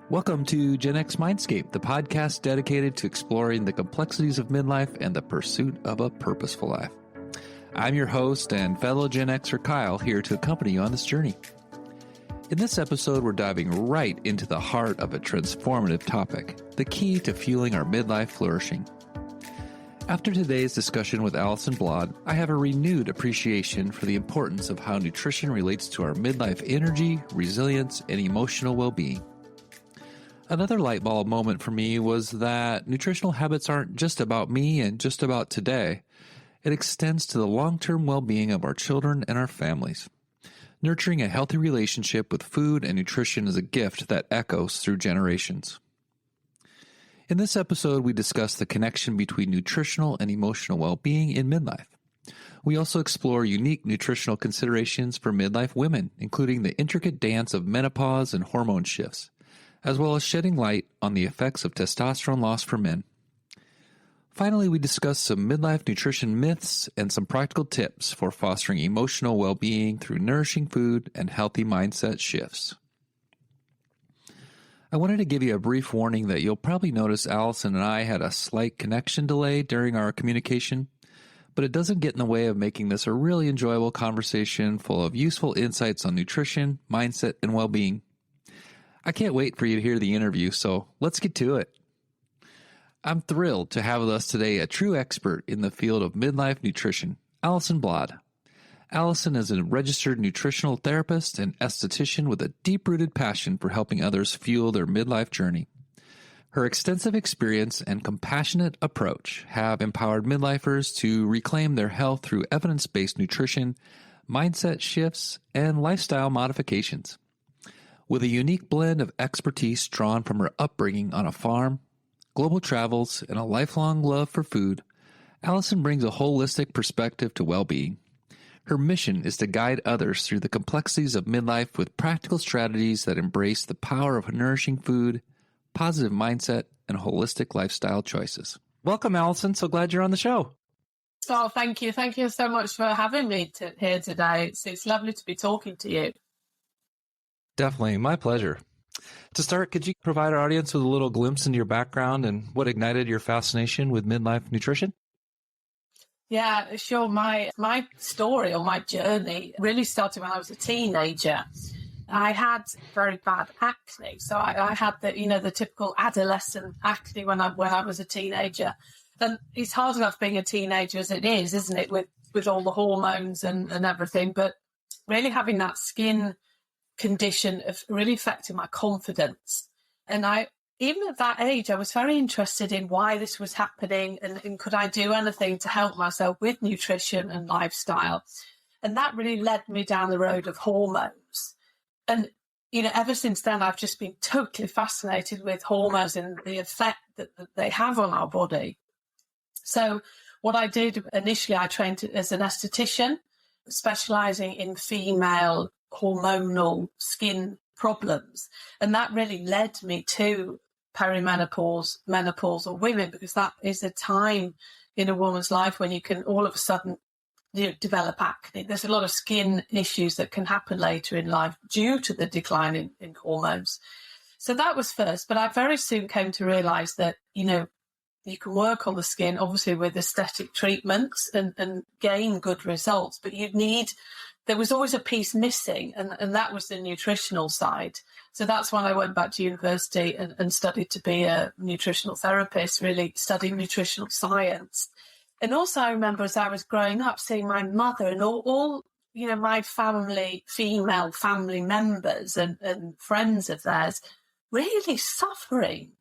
Welcome to Gen X Mindscape, the podcast dedicated to exploring the complexities of midlife and the pursuit of a purposeful life. I'm your host and fellow Gen Xer Kyle, here to accompany you on this journey. In this episode, we're diving right into the heart of a transformative topic, the key to fueling our midlife flourishing. After today's discussion with Alison Blandh, I have a renewed appreciation for the importance of how nutrition relates to our midlife energy, resilience, and emotional well-being. Another light bulb moment for me was that nutritional habits aren't just about me and just about today. It extends to the long-term well-being of our children and our families. Nurturing a healthy relationship with food and nutrition is a gift that echoes through generations. In this episode, we discuss the connection between nutritional and emotional well-being in midlife. We also explore unique nutritional considerations for midlife women, including the intricate dance of menopause and hormone shifts, as well as shedding light on the effects of testosterone loss for men. Finally, we discuss some midlife nutrition myths and some practical tips for fostering emotional well-being through nourishing food and healthy mindset shifts. I wanted to give you a brief warning that you'll probably notice Alison and I had a slight connection delay during our communication, but it doesn't get in the way of making this a really enjoyable conversation full of useful insights on nutrition, mindset, and well-being. I can't wait for you to hear the interview, so let's get to it. I'm thrilled to have with us today a true expert in the field of midlife nutrition, Alison Blandh. Alison is a registered nutritional therapist and esthetician with a deep-rooted passion for helping others fuel their midlife journey. Her extensive experience and compassionate approach have empowered midlifers to reclaim their health through evidence-based nutrition, mindset shifts, and lifestyle modifications. With a unique blend of expertise drawn from her upbringing on a farm, global travels, and a lifelong love for food, Alison brings a holistic perspective to well-being. Her mission is to guide others through the complexities of midlife with practical strategies that embrace the power of nourishing food, positive mindset, and holistic lifestyle choices. Welcome, Alison. So glad you're on the show. Oh, thank you. Thank you so much for having me here today. It's lovely to be talking to you. Definitely. My pleasure. To start, could you provide our audience with a little glimpse into your background and what ignited your fascination with midlife nutrition? Yeah, sure. My story or my journey really started when I was a teenager. I had very bad acne. So I had the typical adolescent acne when I was a teenager. And it's hard enough being a teenager as it is, isn't it, with all the hormones and everything. But really having that skin condition of really affecting my confidence. And even at that age, I was very interested in why this was happening and could I do anything to help myself with nutrition and lifestyle. And that really led me down the road of hormones. And, ever since then, I've just been totally fascinated with hormones and the effect that they have on our body. So what I did initially, I trained as an aesthetician, specializing in female hormonal skin problems. And that really led me to perimenopause, menopausal women, because that is a time in a woman's life when you can all of a sudden develop acne. There's a lot of skin issues that can happen later in life due to the decline in hormones. So that was first, but I very soon came to realize that, you can work on the skin, obviously with aesthetic treatments and gain good results, but there was always a piece missing, and that was the nutritional side. So that's when I went back to university and studied to be a nutritional therapist, really studying nutritional science. And also I remember as I was growing up, seeing my mother and all my female family members and friends of theirs really suffering,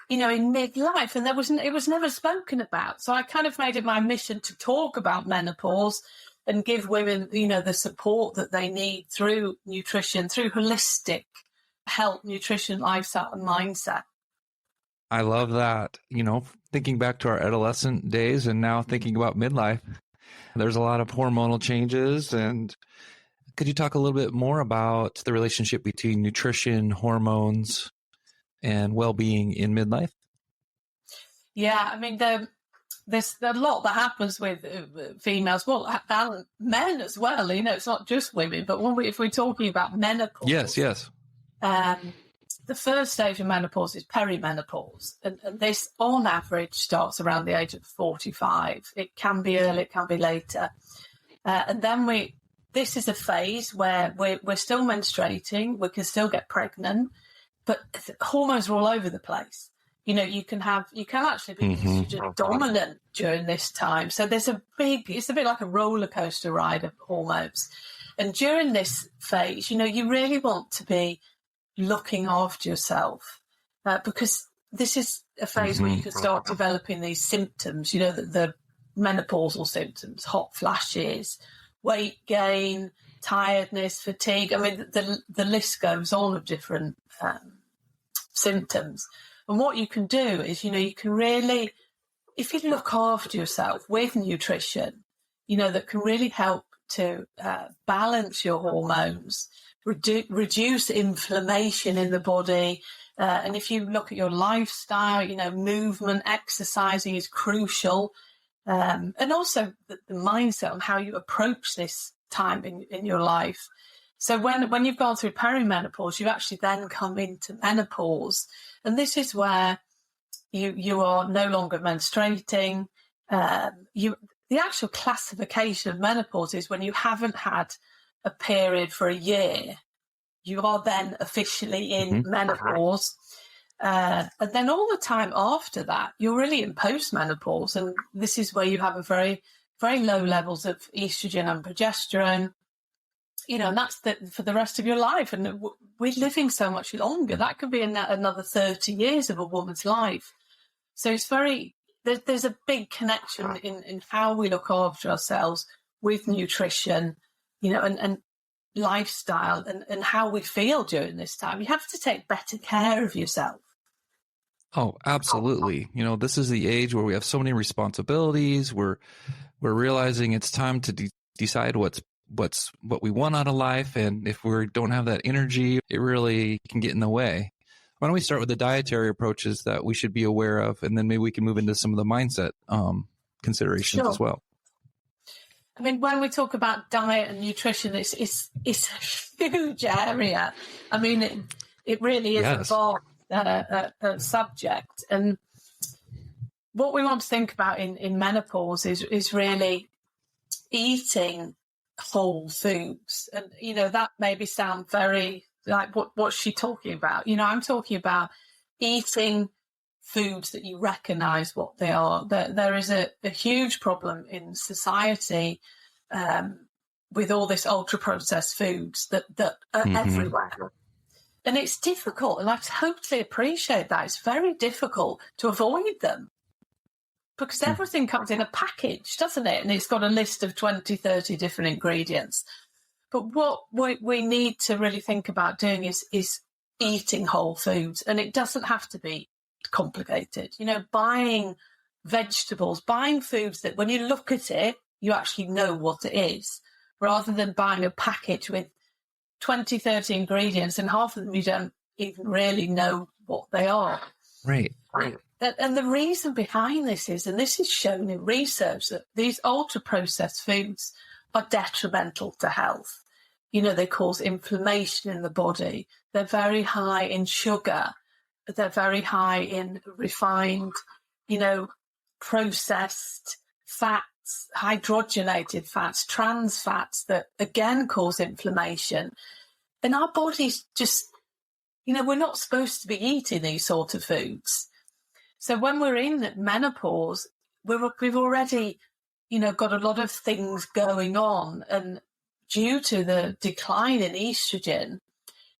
in midlife. And it was never spoken about. So I kind of made it my mission to talk about menopause and give women, the support that they need through nutrition, through holistic health, nutrition, lifestyle, and mindset. I love that. Thinking back to our adolescent days and now thinking about midlife, there's a lot of hormonal changes. And could you talk a little bit more about the relationship between nutrition, hormones, and well-being in midlife? Yeah, I mean, there's a lot that happens with females, men as well. It's not just women, but if we're talking about menopause, yes, the first stage of menopause is perimenopause. And this, on average, starts around the age of 45. It can be early, it can be later. And then this is a phase where we're still menstruating, we can still get pregnant, but hormones are all over the place. You know, you can actually be estrogen dominant during this time. So it's a bit like a roller coaster ride of hormones. And during this phase, you know, you really want to be looking after yourself because this is a phase where you can start developing these symptoms, you know, the menopausal symptoms, hot flashes, weight gain, tiredness, fatigue. I mean, the list goes on of different symptoms. And what you can do is, you know, you can really, if you look after yourself with nutrition, you know, that can really help to balance your hormones, reduce inflammation in the body. And if you look at your lifestyle, you know, movement, exercising is crucial. And also the mindset on how you approach this time in your life. So when you've gone through perimenopause, you actually then come into menopause. And this is where you are no longer menstruating. The actual classification of menopause is when you haven't had a period for a year. You are then officially in menopause. And then all the time after that, you're really in postmenopause. And this is where you have a very, very low levels of estrogen and progesterone. You know, and that's for the rest of your life. And we're living so much longer. That could be another 30 years of a woman's life. So it's there's a big connection in how we look after ourselves with nutrition, you know, and lifestyle and how we feel during this time. You have to take better care of yourself. Oh, absolutely. You know, this is the age where we have so many responsibilities. We're realizing it's time to decide what we want out of life. And if we don't have that energy, it really can get in the way. Why don't we start with the dietary approaches that we should be aware of, and then maybe we can move into some of the mindset considerations as well. I mean, when we talk about diet and nutrition, it's a huge area. I mean, it really is a vast subject. And what we want to think about in menopause is really eating whole foods. And, you know, that maybe sound very like what's she talking about? You know, I'm talking about eating foods that you recognize what they are. There is a huge problem in society with all this ultra processed foods that are everywhere. And it's difficult, and I totally appreciate that. It's very difficult to avoid them because everything comes in a package, doesn't it? And it's got a list of 20, 30 different ingredients. But what we need to really think about doing is eating whole foods. And it doesn't have to be complicated. You know, buying vegetables, buying foods that when you look at it, you actually know what it is, rather than buying a package with 20, 30 ingredients and half of them you don't even really know what they are. Right. And the reason behind this is, and this is shown in research, that these ultra-processed foods are detrimental to health. You know, they cause inflammation in the body. They're very high in sugar. They're very high in refined, you know, processed fats, hydrogenated fats, trans fats that, again, cause inflammation. And our bodies just, you know, we're not supposed to be eating these sort of foods. So when we're in menopause, we've already, you know, got a lot of things going on. And due to the decline in estrogen,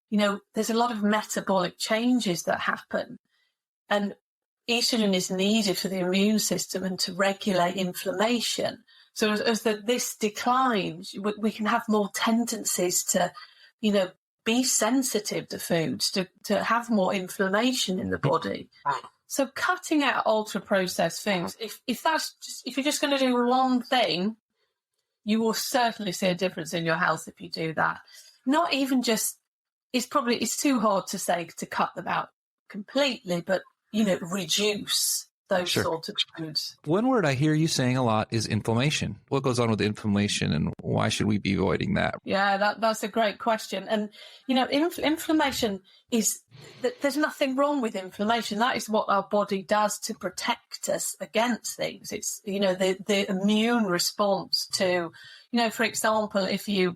you know, there's a lot of metabolic changes that happen. And estrogen is needed for the immune system and to regulate inflammation. So as this declines, we can have more tendencies to, you know, be sensitive to foods, to have more inflammation in the body. So cutting out ultra-processed things, if you're just going to do one thing, you will certainly see a difference in your health if you do that. Not even just, it's too hard to say to cut them out completely, but, you know, reduce those Sure. sort of foods. One word I hear you saying a lot is inflammation. What goes on with inflammation, and why should we be avoiding that? Yeah, that's a great question. And, inflammation is, there's nothing wrong with inflammation. That is what our body does to protect us against things. It's, the immune response to, for example, if you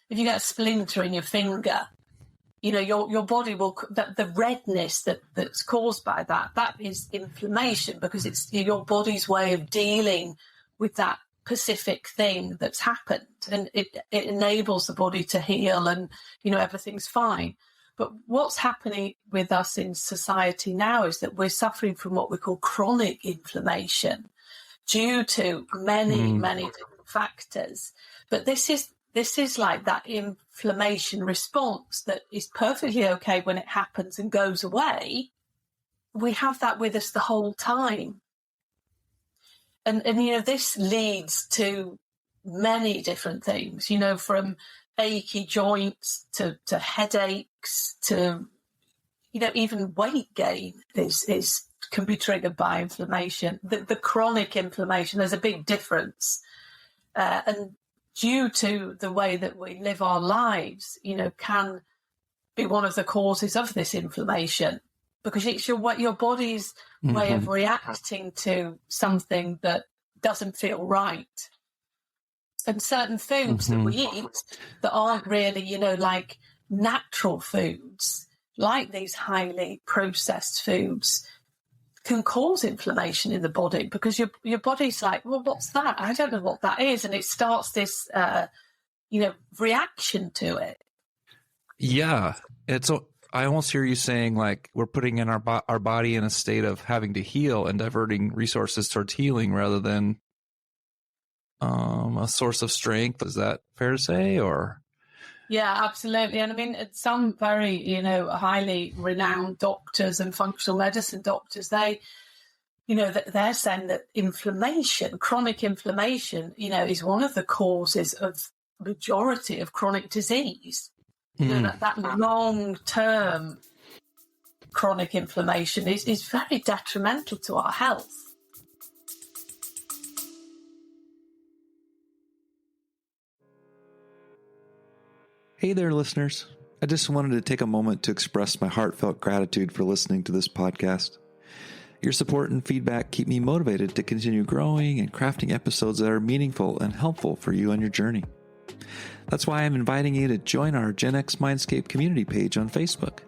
get a splinter in your finger, your body will, the redness that's caused by that is inflammation, because it's your body's way of dealing with that specific thing that's happened, and it enables the body to heal, and everything's fine. But what's happening with us in society now is that we're suffering from what we call chronic inflammation due to many different factors. But this is like that inflammation response that is perfectly okay when it happens and goes away. We have that with us the whole time. And this leads to many different things, from achy joints to headaches to, even weight gain can be triggered by inflammation. The chronic inflammation, there's a big difference. And due to the way that we live our lives, can be one of the causes of this inflammation, because it's your body's way of reacting to something that doesn't feel right. And certain foods that we eat that aren't really, like natural foods, like these highly processed foods, can cause inflammation in the body, because your body's like, well, what's that? I don't know what that is. And it starts this, reaction to it. Yeah. I almost hear you saying, like, we're putting in our body in a state of having to heal and diverting resources towards healing rather than a source of strength. Is that fair to say, or? Yeah, absolutely. And I mean, some very, highly renowned doctors and functional medicine doctors, they're saying that inflammation, chronic inflammation, is one of the causes of majority of chronic disease. That long-term chronic inflammation is very detrimental to our health. Hey there, listeners. I just wanted to take a moment to express my heartfelt gratitude for listening to this podcast. Your support and feedback keep me motivated to continue growing and crafting episodes that are meaningful and helpful for you on your journey. That's why I'm inviting you to join our Gen X Mindscape community page on Facebook.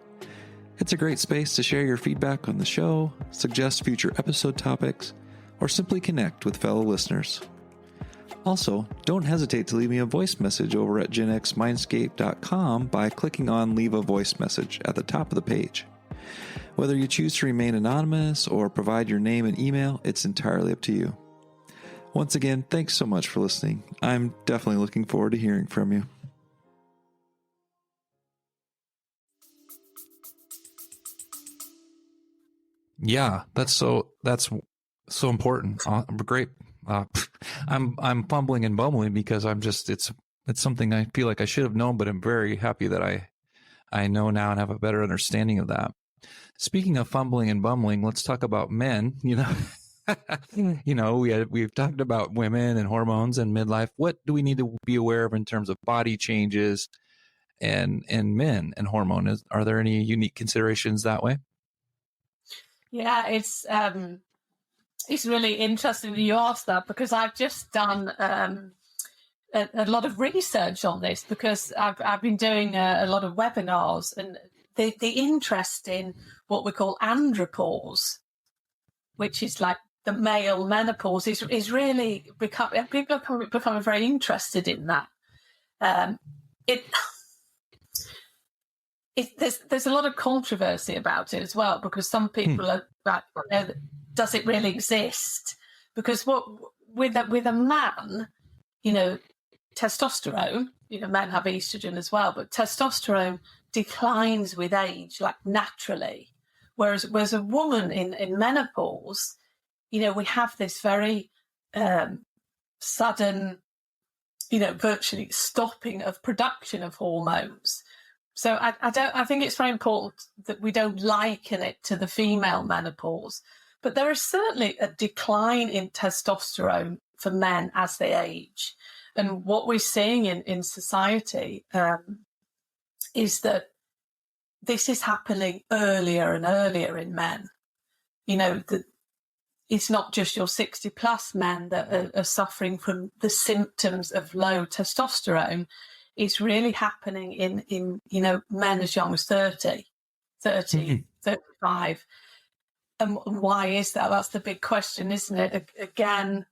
It's a great space to share your feedback on the show, suggest future episode topics, or simply connect with fellow listeners. Also, don't hesitate to leave me a voice message over at genxmindscape.com by clicking on Leave a Voice Message at the top of the page. Whether you choose to remain anonymous or provide your name and email, it's entirely up to you. Once again, thanks so much for listening. I'm definitely looking forward to hearing from you. Yeah, that's so important. Great. I'm fumbling and bumbling because it's something I feel like I should have known, but I'm very happy that I know now and have a better understanding of that. Speaking of fumbling and bumbling, let's talk about men. We've talked about women and hormones and midlife. What do we need to be aware of in terms of body changes and men and hormone? Are there any unique considerations that way? Yeah, it's really interesting that you asked that, because I've just done a lot of research on this, because I've been doing a lot of webinars, and the interest in what we call andropause, which is like the male menopause, is really people are becoming very interested in that. There's a lot of controversy about it as well, because some people are like, does it really exist? Because with a man, testosterone, men have estrogen as well, but testosterone declines with age, like naturally. Whereas a woman in menopause, we have this very sudden, virtually stopping of production of hormones. So I think it's very important that we don't liken it to the female menopause, But there is certainly a decline in testosterone for men as they age. And what we're seeing in society is that this is happening earlier and earlier in men. You know, it's not just your 60 plus men that are suffering from the symptoms of low testosterone. It's really happening in men as young as 30, 35. And why is that? That's the big question, isn't it? Again,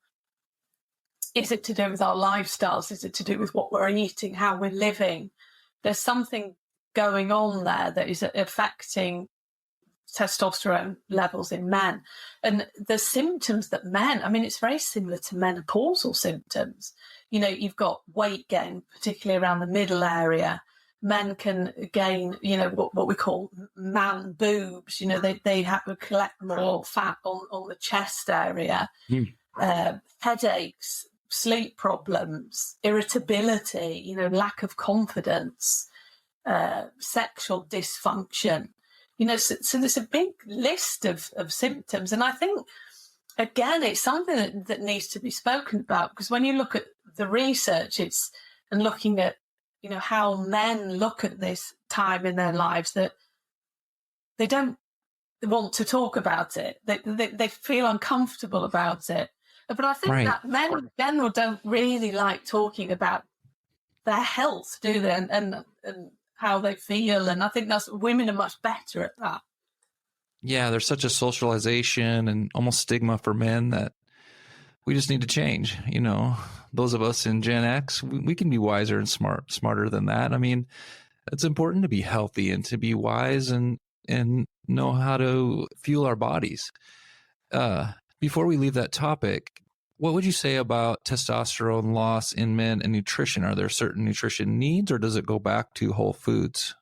is it to do with our lifestyles? Is it to do with what we're eating, how we're living? There's something going on there that is affecting testosterone levels in men. And the symptoms that men, I mean, it's very similar to menopausal symptoms. You know, you've got weight gain, particularly around the middle area. Men can gain, you know, what we call man boobs. You know, they have to collect more fat on the chest area. Headaches, sleep problems, irritability, you know, lack of confidence, sexual dysfunction. You know, so there's a big list of symptoms. And I think, again, it's something that needs to be spoken about, because when you look at the research, and looking at, you know, how men look at this time in their lives, that they don't want to talk about it. They feel uncomfortable about it. But I think that men in general don't really like talking about their health, do they? And how they feel. And I think women are much better at that. Yeah, there's such a socialization and almost stigma for men that we just need to change. You know, those of us in Gen X, we can be wiser and smarter than that. I mean, it's important to be healthy and to be wise and know how to fuel our bodies. Before we leave that topic, what would you say about testosterone loss in men and nutrition? Are there certain nutrition needs, or does it go back to whole foods?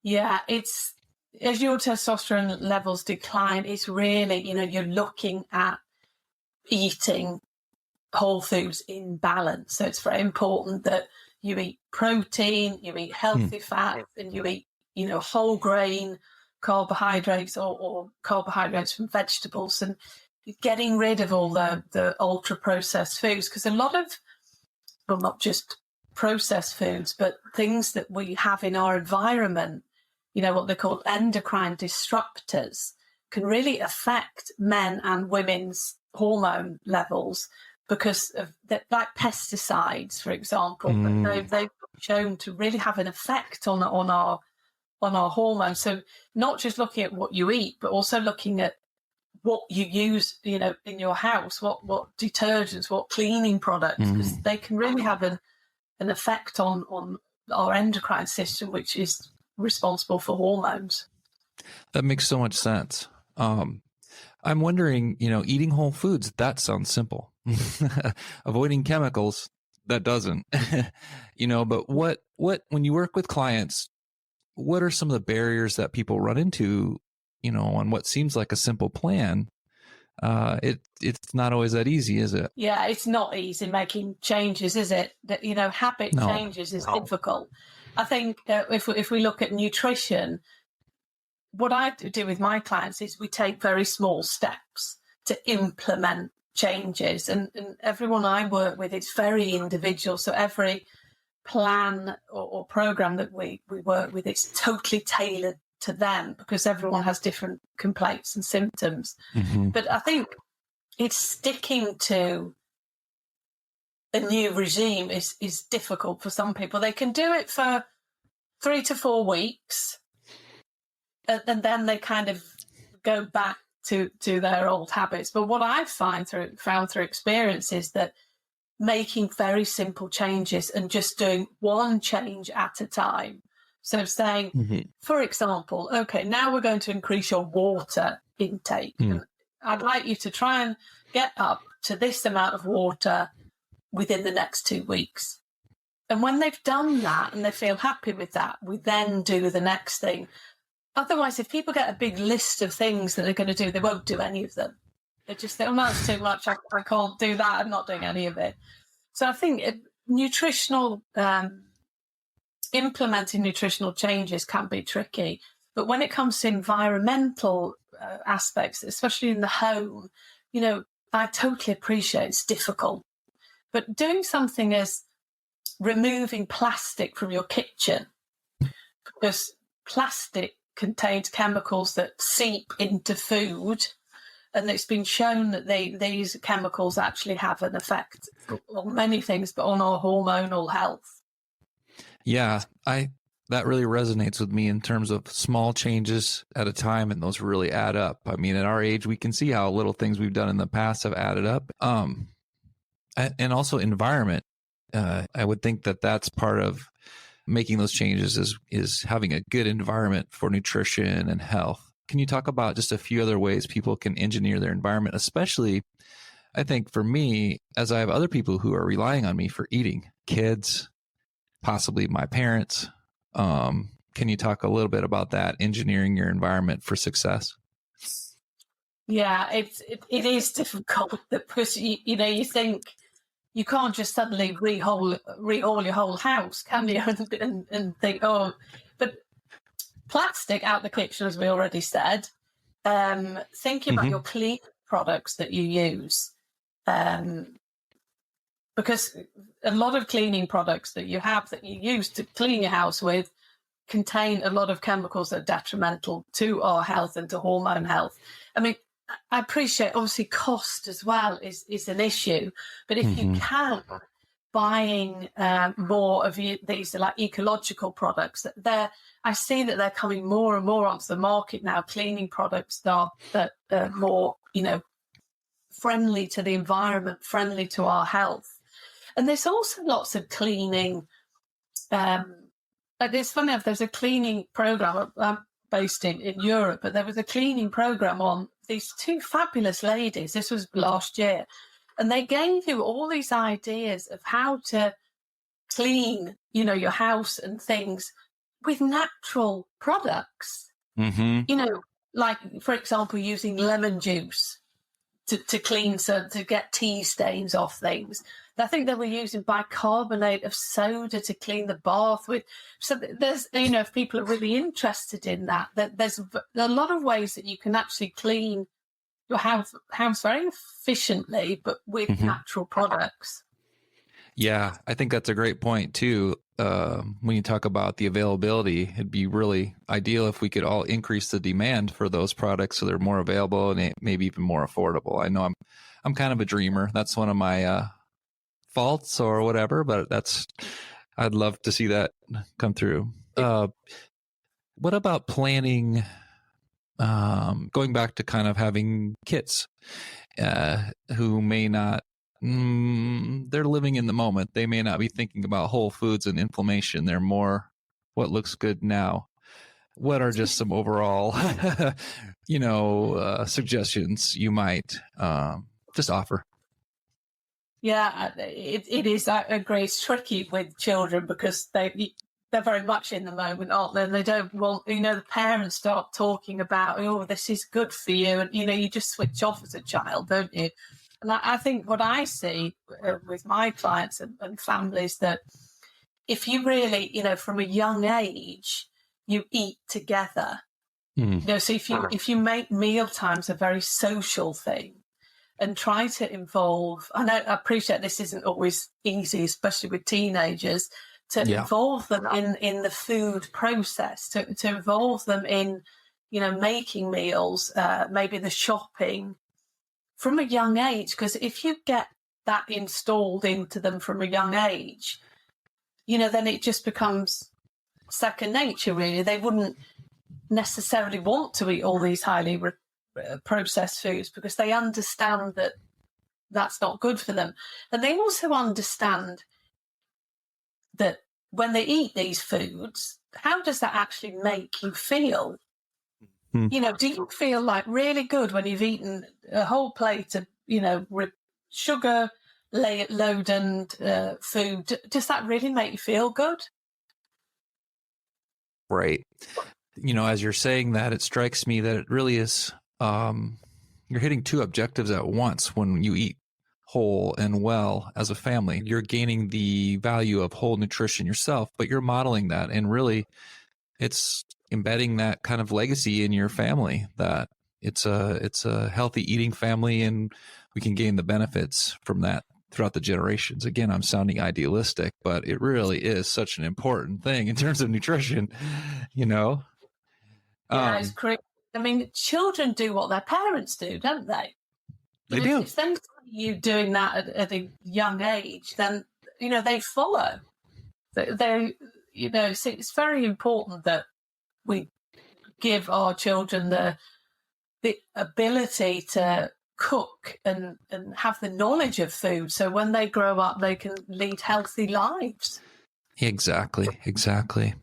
Yeah, it's as your testosterone levels decline, it's really, you know, you're looking at eating whole foods in balance. So it's very important that you eat protein, you eat healthy fat, and you eat, you know, whole grain carbohydrates or carbohydrates from vegetables, and getting rid of all the ultra processed foods, because a lot of, well, not just processed foods, but things that we have in our environment, you know, what they call endocrine disruptors, can really affect men and women's hormone levels, because of like pesticides, for example. They've shown to really have an effect on our hormones. So not just looking at what you eat, but also looking at what you use, you know, in your house, what detergents, what cleaning products, because they can really have an effect on our endocrine system, which is responsible for hormones. That makes so much sense. I'm wondering, you know, eating whole foods, that sounds simple. Avoiding chemicals, that doesn't. You know, but what when you work with clients, what are some of the barriers that people run into, you know, on what seems like a simple plan? It's not always that easy, is it? Yeah, it's not easy making changes, is it? That, you know, habit changes is difficult. I think if we look at nutrition, what I do with my clients is we take very small steps to implement changes, and everyone I work with, it's very individual. So every plan or program that we work with, it's totally tailored to them, because everyone has different complaints and symptoms. But I think it's sticking to a new regime is difficult for some people. They can do it for 3 to 4 weeks, and then they kind of go back to their old habits. But what I've found through experience is that making very simple changes and just doing one change at a time. So saying, for example, okay, now we're going to increase your water intake. And I'd like you to try and get up to this amount of water within the next 2 weeks. And when they've done that and they feel happy with that, we then do the next thing. Otherwise, if people get a big list of things that they're going to do, they won't do any of them. They just think, oh, that's too much. I can't do that. I'm not doing any of it. So I think implementing nutritional changes can be tricky. But when it comes to environmental aspects, especially in the home, I totally appreciate it's difficult. But doing something as removing plastic from your kitchen, because plastic contains chemicals that seep into food, and it's been shown that these chemicals actually have an effect on many things, but on our hormonal health. Yeah, that really resonates with me in terms of small changes at a time, and those really add up. I mean, at our age, we can see how little things we've done in the past have added up. And also environment. I would think that that's part of making those changes is having a good environment for nutrition and health. Can you talk about just a few other ways people can engineer their environment? Especially, I think for me, as I have other people who are relying on me for eating, kids, possibly my parents. Can you talk a little bit about that, engineering your environment for success? Yeah, it is difficult because you think you can't just suddenly rehaul your whole house, can you? and think, but plastic out the kitchen, as we already said. Thinking about your clean products that you use, because a lot of cleaning products that you use to clean your house with contain a lot of chemicals that are detrimental to our health and to hormone health. I mean, I appreciate obviously cost as well is an issue, but if you can, buying more of these like ecological products, I see that they're coming more and more onto the market now. Cleaning products that are more friendly to the environment, friendly to our health, and there's also lots of cleaning. Like it's funny enough, there's a cleaning program based in Europe, but there was a cleaning program on these two fabulous ladies. This was last year, and they gave you all these ideas of how to clean, your house and things with natural products. Like for example, using lemon juice to clean, to get tea stains off things. I think they were using bicarbonate of soda to clean the bath with. So there's, if people are really interested in that there's a lot of ways that you can actually clean your house very efficiently, but with natural products. Yeah, I think that's a great point too. When you talk about the availability, it'd be really ideal if we could all increase the demand for those products so they're more available and maybe even more affordable. I know I'm kind of a dreamer. That's one of my faults or whatever, but I'd love to see that come through. What about planning? Going back to kind of having kids who may not. They're living in the moment. They may not be thinking about whole foods and inflammation. They're more what looks good now. What are just some overall, suggestions you might just offer? Yeah, it is. I agree. It's tricky with children because they're very much in the moment, aren't they? And they don't want, the parents start talking about, this is good for you. And, you just switch off as a child, don't you? And I think what I see with my clients and families, that if you really, from a young age, you eat together, so if you make meal times a very social thing and try to involve, I appreciate this isn't always easy, especially with teenagers, to involve them in the food process, to involve them in, making meals, maybe the shopping, from a young age, because if you get that installed into them from a young age, then it just becomes second nature, really. They wouldn't necessarily want to eat all these highly processed foods because they understand that that's not good for them. And they also understand that when they eat these foods, how does that actually make you feel? Do you feel like really good when you've eaten a whole plate of, sugar loaded food? Does that really make you feel good? Right. As you're saying that, it strikes me that it really is, you're hitting two objectives at once when you eat whole and well as a family. You're gaining the value of whole nutrition yourself, but you're modeling that, and really it's embedding that kind of legacy in your family that it's a healthy eating family, and we can gain the benefits from that throughout the generations. Again, I'm sounding idealistic, but it really is such an important thing in terms of nutrition, you know? Yeah, it's great. I mean, children do what their parents do, don't they? They do. If they see you doing that at a young age, then, they follow. So it's very important that we give our children the ability to cook and have the knowledge of food, so when they grow up they can lead healthy lives. Exactly.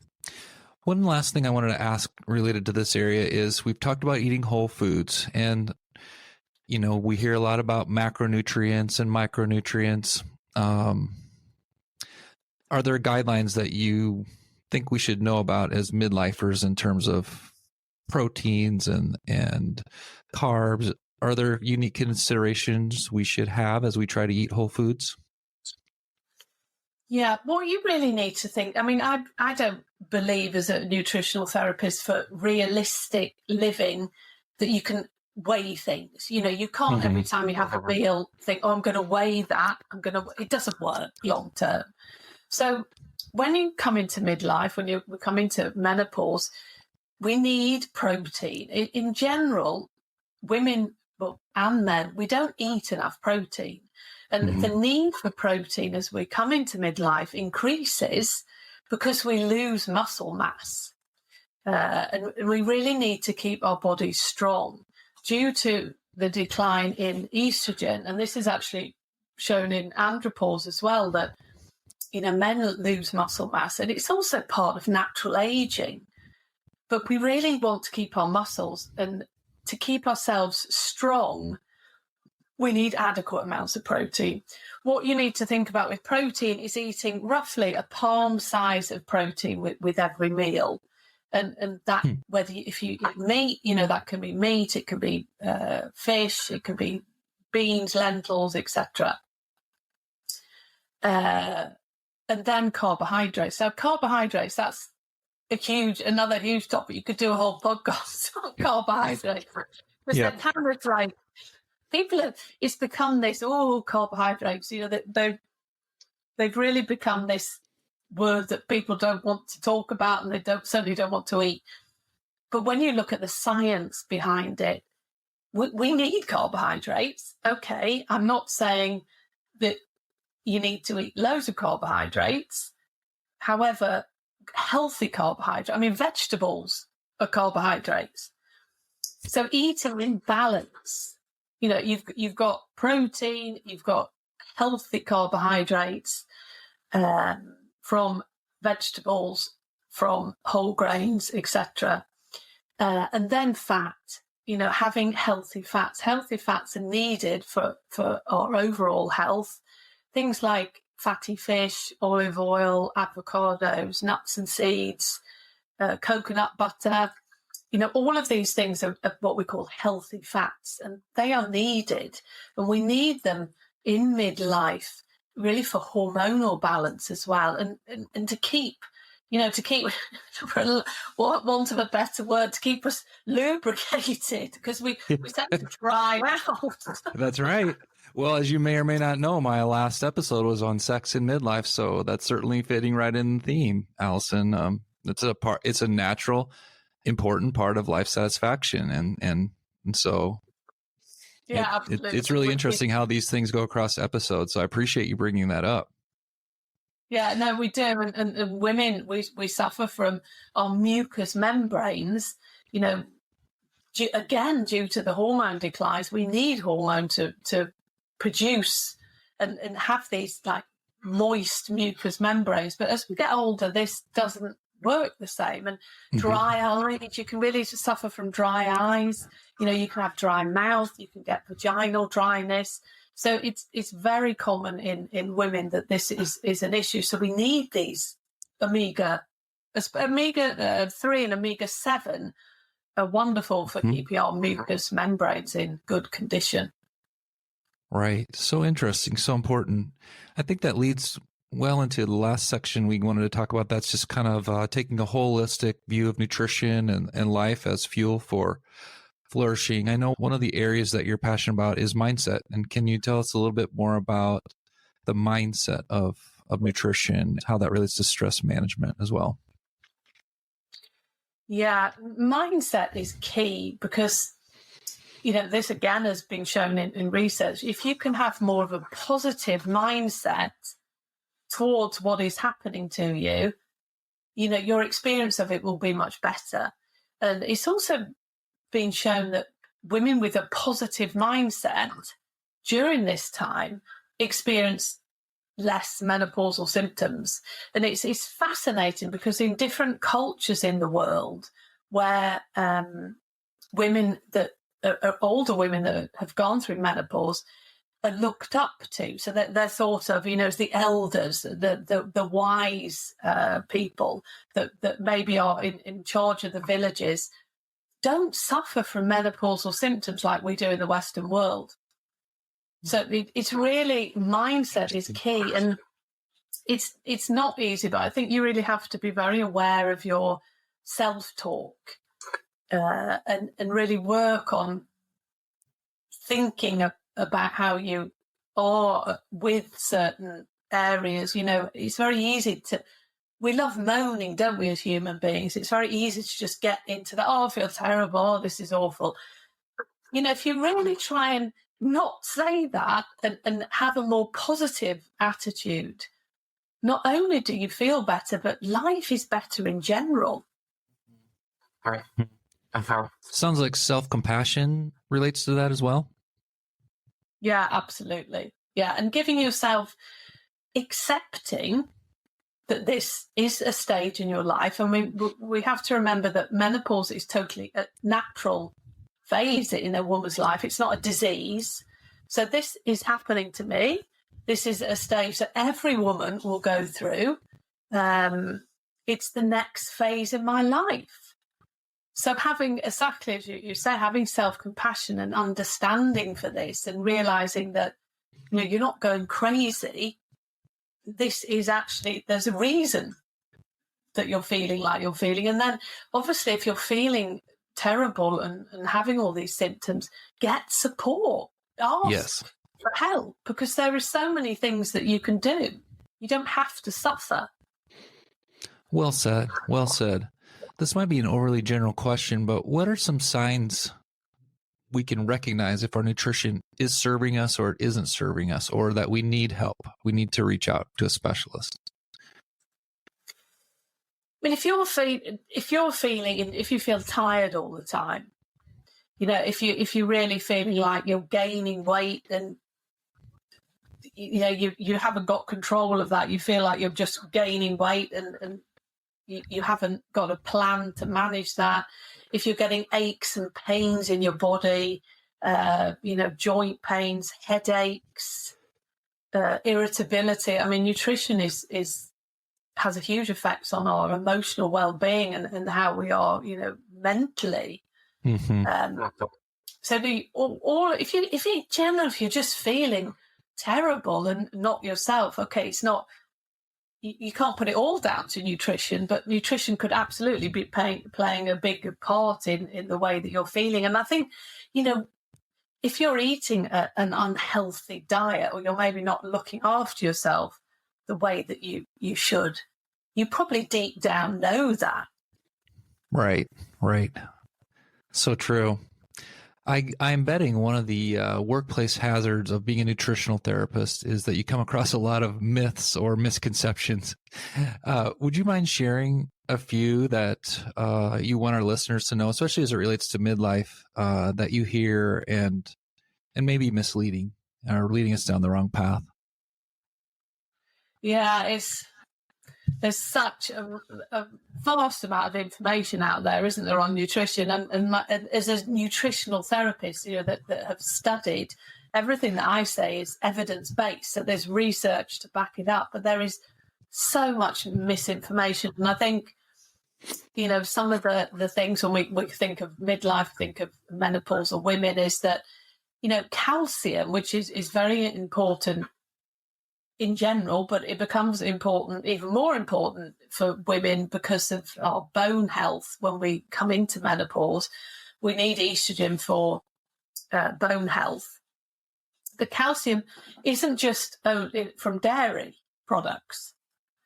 One last thing I wanted to ask related to this area is, we've talked about eating whole foods, and we hear a lot about macronutrients and micronutrients. Are there guidelines that you think we should know about as midlifers in terms of proteins and carbs? Are there unique considerations we should have as we try to eat whole foods? Yeah, what you really need to think, I mean, I don't believe as a nutritional therapist for realistic living that you can weigh things. You can't every time you have a meal think, oh, I'm going to weigh that. It doesn't work long term. So when you come into midlife, when you come into menopause, we need protein. In general, women and men, we don't eat enough protein. And the need for protein as we come into midlife increases because we lose muscle mass. And we really need to keep our bodies strong due to the decline in estrogen. And this is actually shown in andropause as well, that men lose muscle mass, and it's also part of natural aging. But we really want to keep our muscles, and to keep ourselves strong, we need adequate amounts of protein. What you need to think about with protein is eating roughly a palm size of protein with every meal. And that, whether if you eat meat, that can be meat, it can be fish, it can be beans, lentils, etc. And then carbohydrates. So carbohydrates, that's another huge topic. You could do a whole podcast on carbohydrates. Because they're kind of like, it's become this, carbohydrates, they've really become this word that people don't want to talk about, and they certainly don't want to eat. But when you look at the science behind it, we need carbohydrates. Okay, I'm not saying that you need to eat loads of carbohydrates. However, healthy carbohydrates, vegetables are carbohydrates. So eating in balance, you've got protein, you've got healthy carbohydrates from vegetables, from whole grains, etc. And then fat, having healthy fats. Healthy fats are needed for our overall health. Things like fatty fish, olive oil, avocados, nuts and seeds, coconut butter. All of these things are what we call healthy fats, and they are needed. And we need them in midlife, really for hormonal balance as well. And to keep, for want of a better word, to keep us lubricated, because we tend to dry out. That's right. Well, as you may or may not know, my last episode was on sex in midlife, so that's certainly fitting right in the theme, Alison. It's a natural, important part of life satisfaction, and so absolutely. It's really interesting how these things go across episodes. So I appreciate you bringing that up. Yeah, no, we do, and women, we suffer from our mucous membranes. Due to the hormone declines, we need hormone to produce and have these like moist mucous membranes. But as we get older, this doesn't work the same. And dry eyes, you can really suffer from dry eyes. You can have dry mouth, you can get vaginal dryness. So it's very common in women that this is an issue. So we need these omega 3 and omega 7 are wonderful for keeping our mucous membranes in good condition. Right. So interesting. So important. I think that leads well into the last section we wanted to talk about. That's just kind of taking a holistic view of nutrition and life as fuel for Flourishing. I know one of the areas that you're passionate about is mindset. And can you tell us a little bit more about the mindset of nutrition, how that relates to stress management as well? Yeah, mindset is key because, this again has been shown in research. If you can have more of a positive mindset towards what is happening to you, your experience of it will be much better. And it's also been shown that women with a positive mindset during this time experience less menopausal symptoms. And it's fascinating because in different cultures in the world where women that are older women that have gone through menopause are looked up to. So that they're thought of, as the elders, the wise people that maybe are in charge of the villages, don't suffer from menopausal symptoms like we do in the Western world. So it's really, mindset is key, and it's not easy, but I think you really have to be very aware of your self-talk and really work on thinking about how you are with certain areas. It's very easy we love moaning, don't we, as human beings? It's very easy to just get into that, I feel terrible, this is awful. If you really try and not say that and have a more positive attitude, not only do you feel better, but life is better in general. Sounds like self-compassion relates to that as well. Yeah, absolutely. Yeah, and giving yourself, accepting that this is a stage in your life. And we have to remember that menopause is totally a natural phase in a woman's life. It's not a disease. So this is happening to me. This is a stage that every woman will go through. It's the next phase in my life. So having, exactly as you say, having self-compassion and understanding for this and realising that you're not going crazy. This is actually, there's a reason that you're feeling like you're feeling. And then obviously if you're feeling terrible and having all these symptoms, get support. Ask for help, because there are so many things that you can do. You don't have to suffer. Well said. Well said. This might be an overly general question, but what are some signs we can recognize if our nutrition is serving us or it isn't serving us, or that we need help? We need to reach out to a specialist. I mean, if you feel tired all the time, if you're really feeling like you're gaining weight and you haven't got control of that, you feel like you're just gaining weight and you haven't got a plan to manage that. If you're getting aches and pains in your body, joint pains, headaches, irritability. I mean, nutrition has a huge effect on our emotional well-being and how we are, mentally. Mm-hmm. So if you're just feeling terrible and not yourself, okay, it's not. You can't put it all down to nutrition, but nutrition could absolutely be playing a big part in the way that you're feeling. And I think, if you're eating an unhealthy diet, or you're maybe not looking after yourself the way that you should, you probably deep down know that. Right. So true. I'm betting one of the workplace hazards of being a nutritional therapist is that you come across a lot of myths or misconceptions. Would you mind sharing a few that you want our listeners to know, especially as it relates to midlife, that you hear and maybe misleading or leading us down the wrong path? Yeah, there's such a vast amount of information out there, isn't there, on nutrition? And as a nutritional therapist, that have studied, everything that I say is evidence-based. So there's research to back it up, but there is so much misinformation. And I think, some of the things when we think of midlife, think of menopausal women, is that, calcium, which is very important in general, but it becomes important, even more important for women because of our bone health when we come into menopause. we need estrogen for bone health. The calcium isn't just from dairy products.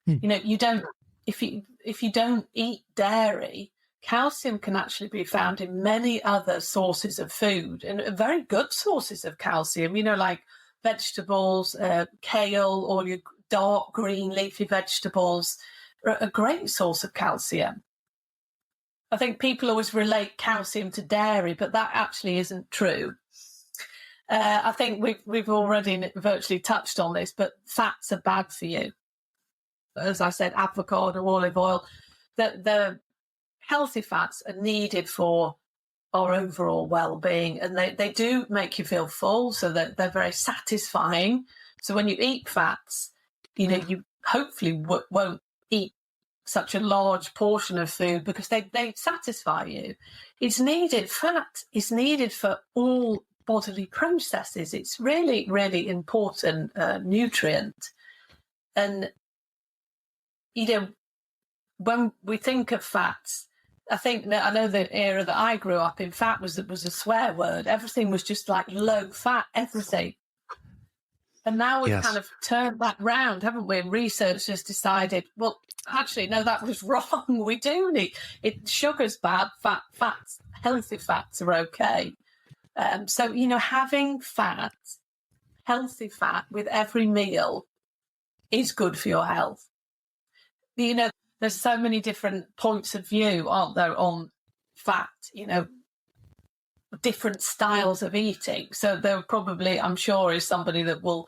You don't, if you don't eat dairy, calcium can actually be found in many other sources of food, and very good sources of calcium, like vegetables, kale, or your dark green leafy vegetables are a great source of calcium. I think people always relate calcium to dairy, but that actually isn't true. I think we've already virtually touched on this, but fats are bad for you. As I said, avocado, olive oil, the healthy fats are needed for our overall well-being, and they do make you feel full, so that they're very satisfying. So when you eat fats, you hopefully won't eat such a large portion of food because they satisfy you. Fat is needed for all bodily processes. It's really, really important nutrient. And, when we think of fats, I know the era that I grew up in, fat was a swear word. Everything was just like low fat, everything. And now we've kind of turned that round, haven't we? And research has decided, well, actually, no, that was wrong. We do need it. Sugar's bad, fats, healthy fats are okay. So, having fat, healthy fat with every meal is good for your health. There's so many different points of view, aren't there, on fat, different styles of eating. So there probably, I'm sure, is somebody that will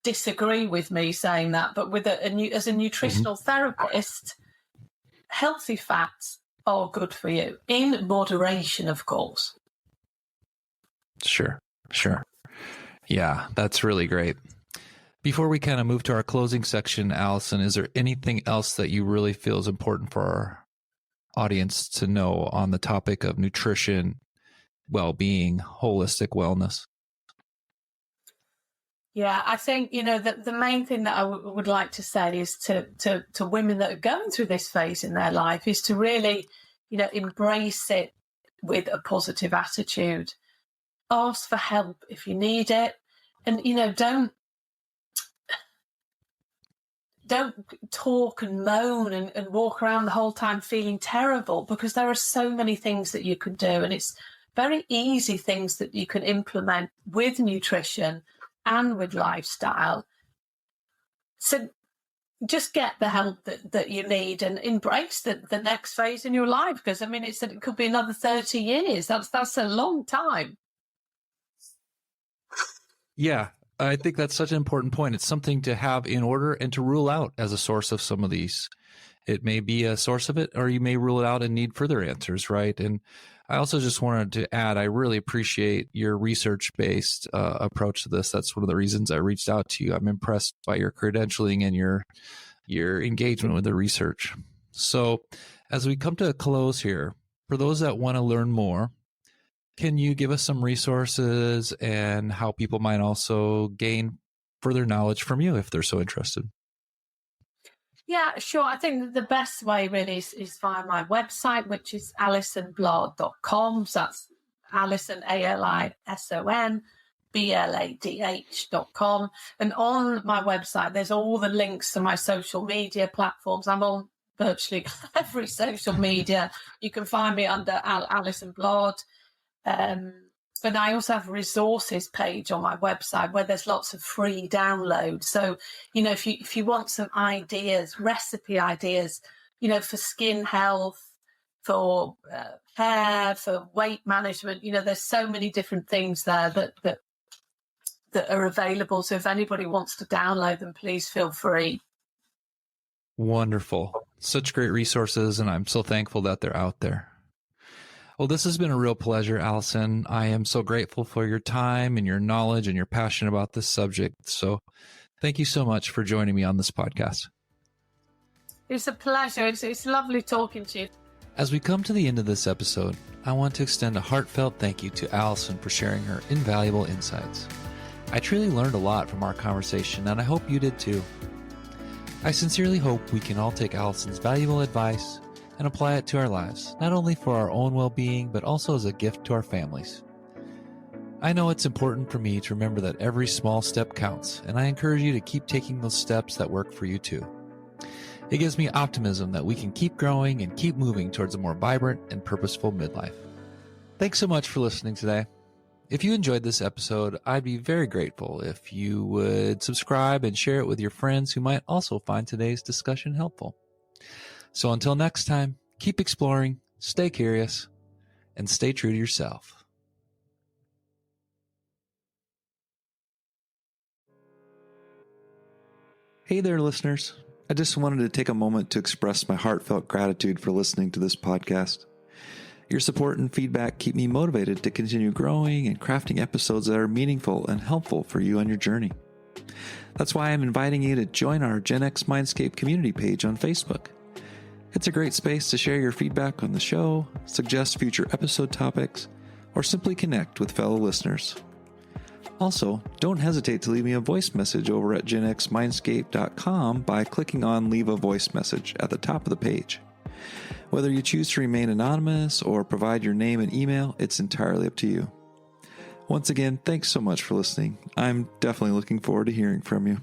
disagree with me saying that. But as a nutritional therapist, healthy fats are good for you, in moderation, of course. Sure. Yeah, that's really great. Before we kind of move to our closing section, Alison, is there anything else that you really feel is important for our audience to know on the topic of nutrition, well-being, holistic wellness? Yeah, I think, the main thing that I would like to say is to women that are going through this phase in their life is to really, embrace it with a positive attitude. Ask for help if you need it. And, don't talk and moan and walk around the whole time feeling terrible, because there are so many things that you can do. And it's very easy things that you can implement with nutrition and with lifestyle. So just get the help that you need and embrace the next phase in your life. Because, it could be another 30 years. That's a long time. Yeah. I think that's such an important point. It's something to have in order and to rule out as a source of some of these. It may be a source of it, or you may rule it out and need further answers, right? And I also just wanted to add, I really appreciate your research-based approach to this. That's one of the reasons I reached out to you. I'm impressed by your credentialing and your engagement with the research. So as we come to a close here, for those that want to learn more, can you give us some resources and how people might also gain further knowledge from you if they're so interested? Yeah, sure. I think the best way really is via my website, which is alisonbladh.com. So that's Alison, ALISON, BLADH.com. And on my website, there's all the links to my social media platforms. I'm on virtually every social media. You can find me under Alison Blandh. But I also have a resources page on my website where there's lots of free downloads. So, if you want some ideas, recipe ideas, for skin health, for hair, for weight management, there's so many different things there that are available. So if anybody wants to download them, please feel free. Wonderful. Such great resources, and I'm so thankful that they're out there. Well, this has been a real pleasure, Alison. I am so grateful for your time and your knowledge and your passion about this subject. So thank you so much for joining me on this podcast. It's a pleasure. It's lovely talking to you. As we come to the end of this episode, I want to extend a heartfelt thank you to Alison for sharing her invaluable insights. I truly learned a lot from our conversation, and I hope you did too. I sincerely hope we can all take Alison's valuable advice and apply it to our lives, not only for our own well-being, but also as a gift to our families. I know it's important for me to remember that every small step counts, and I encourage you to keep taking those steps that work for you too. It gives me optimism that we can keep growing and keep moving towards a more vibrant and purposeful midlife. Thanks so much for listening today. If you enjoyed this episode, I'd be very grateful if you would subscribe and share it with your friends who might also find today's discussion helpful. So until next time, keep exploring, stay curious, and stay true to yourself. Hey there, listeners. I just wanted to take a moment to express my heartfelt gratitude for listening to this podcast. Your support and feedback keep me motivated to continue growing and crafting episodes that are meaningful and helpful for you on your journey. That's why I'm inviting you to join our Gen X Mindscape community page on Facebook. It's a great space to share your feedback on the show, suggest future episode topics, or simply connect with fellow listeners. Also, don't hesitate to leave me a voice message over at genxmindscape.com by clicking on Leave a Voice Message at the top of the page. Whether you choose to remain anonymous or provide your name and email, it's entirely up to you. Once again, thanks so much for listening. I'm definitely looking forward to hearing from you.